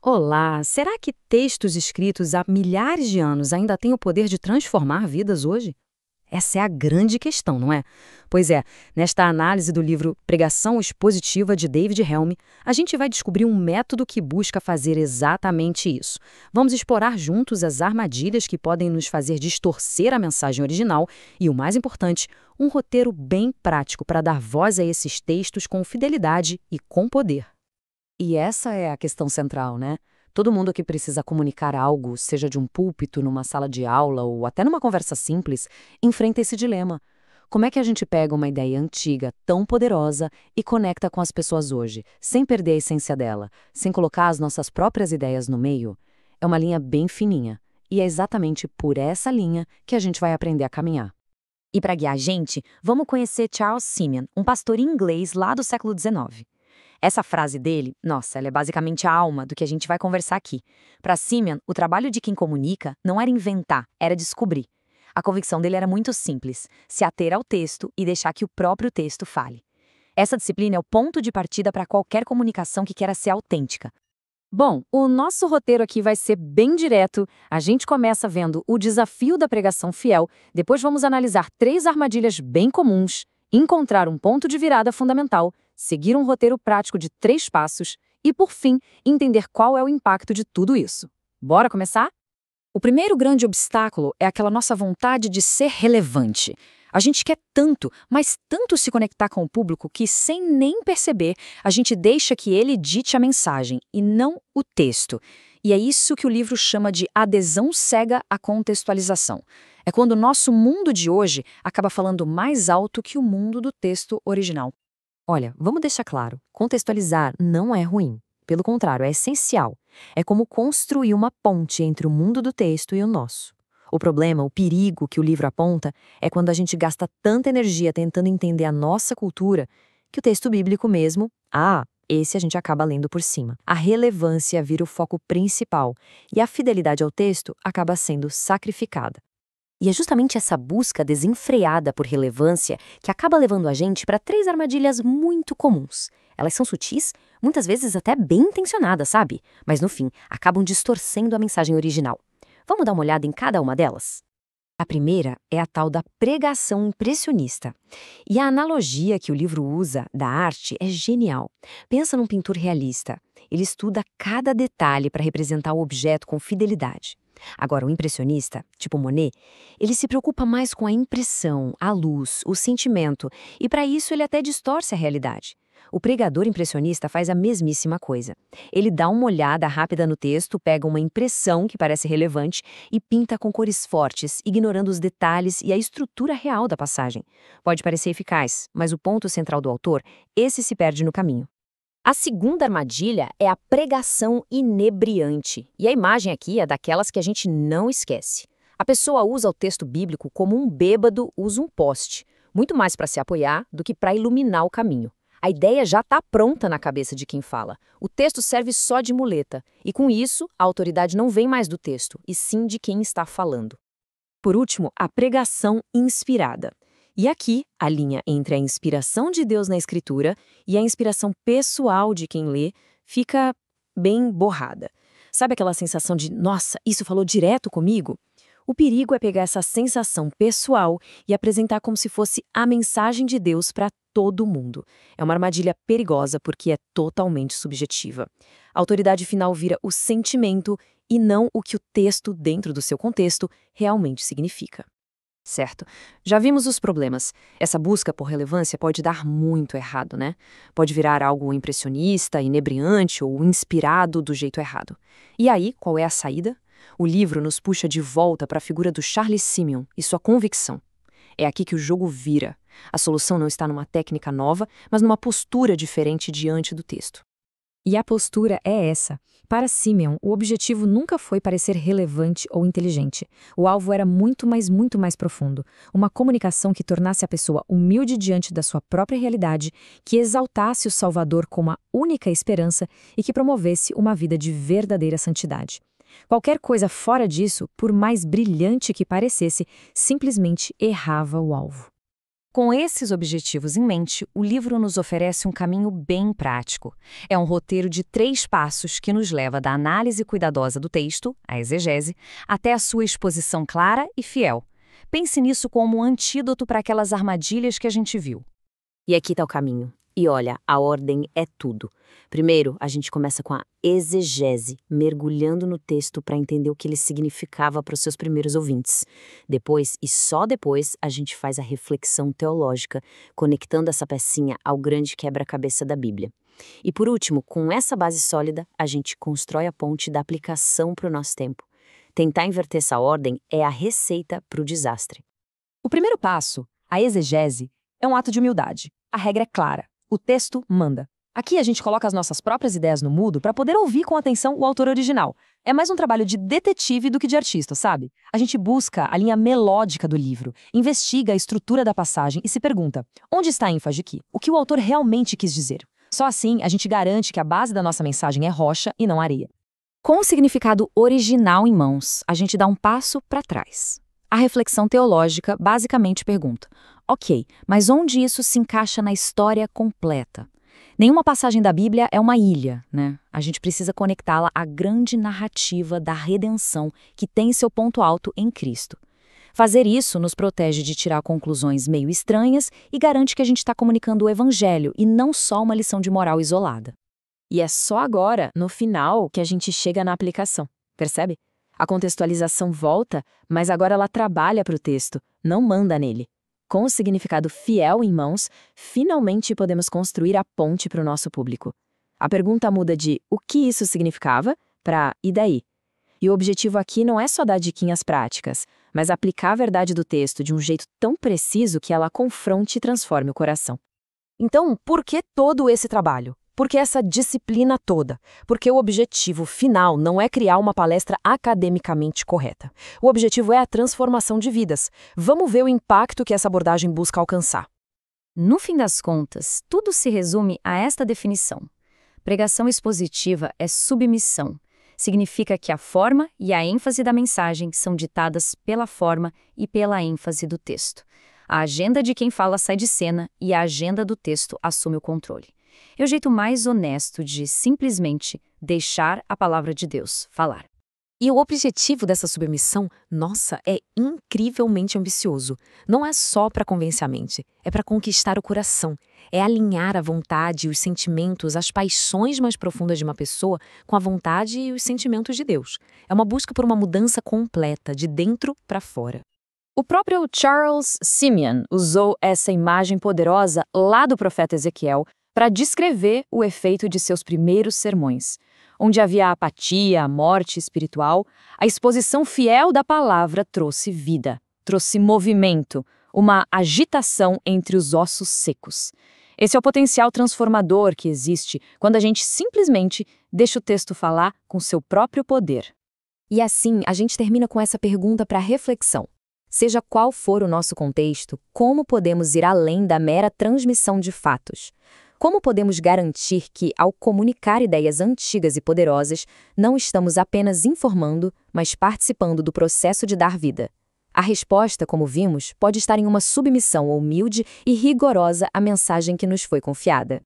Olá, será que textos escritos há milhares de anos ainda têm o poder de transformar vidas hoje? Essa é a grande questão, não é? Pois é, nesta análise do livro Pregação Expositiva de David Helm, a gente vai descobrir um método que busca fazer exatamente isso. Vamos explorar juntos as armadilhas que podem nos fazer distorcer a mensagem original e, o mais importante, um roteiro bem prático para dar voz a esses textos com fidelidade e com poder. E essa é a questão central, né? Todo mundo que precisa comunicar algo, seja de um púlpito, numa sala de aula ou até numa conversa simples, enfrenta esse dilema. Como é que a gente pega uma ideia antiga, tão poderosa, e conecta com as pessoas hoje, sem perder a essência dela, sem colocar as nossas próprias ideias no meio? É uma linha bem fininha. E é exatamente por essa linha que a gente vai aprender a caminhar. E para guiar a gente, vamos conhecer Charles Simeon, um pastor inglês lá do século XIX. Essa frase dele, nossa, ela é basicamente a alma do que a gente vai conversar aqui. Para Simeon, o trabalho de quem comunica não era inventar, era descobrir. A convicção dele era muito simples: se ater ao texto e deixar que o próprio texto fale. Essa disciplina é o ponto de partida para qualquer comunicação que queira ser autêntica. Bom, o nosso roteiro aqui vai ser bem direto. A gente começa vendo o desafio da pregação fiel, depois vamos analisar 3 armadilhas bem comuns, encontrar um ponto de virada fundamental, seguir um roteiro prático de 3 passos e, por fim, entender qual é o impacto de tudo isso. Bora começar? O primeiro grande obstáculo é aquela nossa vontade de ser relevante. A gente quer tanto, mas tanto se conectar com o público que, sem nem perceber, a gente deixa que ele dite a mensagem e não o texto. E é isso que o livro chama de adesão cega à contextualização. É quando o nosso mundo de hoje acaba falando mais alto que o mundo do texto original. Olha, vamos deixar claro, contextualizar não é ruim. Pelo contrário, é essencial. É como construir uma ponte entre o mundo do texto e o nosso. O problema, o perigo que o livro aponta, é quando a gente gasta tanta energia tentando entender a nossa cultura, que o texto bíblico mesmo, esse a gente acaba lendo por cima. A relevância vira o foco principal e a fidelidade ao texto acaba sendo sacrificada. E é justamente essa busca desenfreada por relevância que acaba levando a gente para 3 armadilhas muito comuns. Elas são sutis, muitas vezes até bem intencionadas, sabe? Mas no fim, acabam distorcendo a mensagem original. Vamos dar uma olhada em cada uma delas? A primeira é a tal da pregação impressionista. E a analogia que o livro usa da arte é genial. Pensa num pintor realista. Ele estuda cada detalhe para representar o objeto com fidelidade. Agora, o impressionista, tipo Monet, ele se preocupa mais com a impressão, a luz, o sentimento, e para isso ele até distorce a realidade. O pregador impressionista faz a mesmíssima coisa. Ele dá uma olhada rápida no texto, pega uma impressão que parece relevante e pinta com cores fortes, ignorando os detalhes e a estrutura real da passagem. Pode parecer eficaz, mas o ponto central do autor, esse se perde no caminho. A segunda armadilha é a pregação inebriante. E a imagem aqui é daquelas que a gente não esquece. A pessoa usa o texto bíblico como um bêbado usa um poste, muito mais para se apoiar do que para iluminar o caminho. A ideia já está pronta na cabeça de quem fala. O texto serve só de muleta, e com isso, a autoridade não vem mais do texto, e sim de quem está falando. Por último, a pregação inspirada. E aqui, a linha entre a inspiração de Deus na Escritura e a inspiração pessoal de quem lê fica bem borrada. Sabe aquela sensação de, nossa, isso falou direto comigo? O perigo é pegar essa sensação pessoal e apresentar como se fosse a mensagem de Deus para todo mundo. É uma armadilha perigosa porque é totalmente subjetiva. A autoridade final vira o sentimento e não o que o texto, dentro do seu contexto, realmente significa. Certo. Já vimos os problemas. Essa busca por relevância pode dar muito errado, né? Pode virar algo impressionista, inebriante ou inspirado do jeito errado. E aí, qual é a saída? O livro nos puxa de volta para a figura do Charles Simeon e sua convicção. É aqui que o jogo vira. A solução não está numa técnica nova, mas numa postura diferente diante do texto. E a postura é essa. Para Simeon, o objetivo nunca foi parecer relevante ou inteligente. O alvo era muito mais profundo. Uma comunicação que tornasse a pessoa humilde diante da sua própria realidade, que exaltasse o Salvador como a única esperança e que promovesse uma vida de verdadeira santidade. Qualquer coisa fora disso, por mais brilhante que parecesse, simplesmente errava o alvo. Com esses objetivos em mente, o livro nos oferece um caminho bem prático. É um roteiro de 3 passos que nos leva da análise cuidadosa do texto, a exegese, até a sua exposição clara e fiel. Pense nisso como um antídoto para aquelas armadilhas que a gente viu. E aqui está o caminho. E olha, a ordem é tudo. Primeiro, a gente começa com a exegese, mergulhando no texto para entender o que ele significava para os seus primeiros ouvintes. Depois, e só depois, a gente faz a reflexão teológica, conectando essa pecinha ao grande quebra-cabeça da Bíblia. E por último, com essa base sólida, a gente constrói a ponte da aplicação para o nosso tempo. Tentar inverter essa ordem é a receita para o desastre. O primeiro passo, a exegese, é um ato de humildade. A regra é clara. O texto manda. Aqui a gente coloca as nossas próprias ideias no mudo para poder ouvir com atenção o autor original. É mais um trabalho de detetive do que de artista, sabe? A gente busca a linha melódica do livro, investiga a estrutura da passagem e se pergunta, onde está a ênfase aqui? O que o autor realmente quis dizer? Só assim a gente garante que a base da nossa mensagem é rocha e não areia. Com o significado original em mãos, a gente dá um passo para trás. A reflexão teológica basicamente pergunta, ok, mas onde isso se encaixa na história completa? Nenhuma passagem da Bíblia é uma ilha, né? A gente precisa conectá-la à grande narrativa da redenção que tem seu ponto alto em Cristo. Fazer isso nos protege de tirar conclusões meio estranhas e garante que a gente está comunicando o Evangelho e não só uma lição de moral isolada. E é só agora, no final, que a gente chega na aplicação, percebe? A contextualização volta, mas agora ela trabalha para o texto, não manda nele. Com o significado fiel em mãos, finalmente podemos construir a ponte para o nosso público. A pergunta muda de o que isso significava para e daí? E o objetivo aqui não é só dar diquinhas práticas, mas aplicar a verdade do texto de um jeito tão preciso que ela confronte e transforme o coração. Então, por que todo esse trabalho? Por que essa disciplina toda? Porque o objetivo final não é criar uma palestra academicamente correta. O objetivo é a transformação de vidas. Vamos ver o impacto que essa abordagem busca alcançar. No fim das contas, tudo se resume a esta definição. Pregação expositiva é submissão. Significa que a forma e a ênfase da mensagem são ditadas pela forma e pela ênfase do texto. A agenda de quem fala sai de cena e a agenda do texto assume o controle. É o jeito mais honesto de simplesmente deixar a palavra de Deus falar. E o objetivo dessa submissão, nossa, é incrivelmente ambicioso. Não é só para convencer a mente, é para conquistar o coração. É alinhar a vontade, os sentimentos, as paixões mais profundas de uma pessoa com a vontade e os sentimentos de Deus. É uma busca por uma mudança completa, de dentro para fora. O próprio Charles Simeon usou essa imagem poderosa lá do profeta Ezequiel para descrever o efeito de seus primeiros sermões. Onde havia apatia, morte espiritual, a exposição fiel da palavra trouxe vida, trouxe movimento, uma agitação entre os ossos secos. Esse é o potencial transformador que existe quando a gente simplesmente deixa o texto falar com seu próprio poder. E assim, a gente termina com essa pergunta para reflexão. Seja qual for o nosso contexto, como podemos ir além da mera transmissão de fatos? Como podemos garantir que, ao comunicar ideias antigas e poderosas, não estamos apenas informando, mas participando do processo de dar vida? A resposta, como vimos, pode estar em uma submissão humilde e rigorosa à mensagem que nos foi confiada.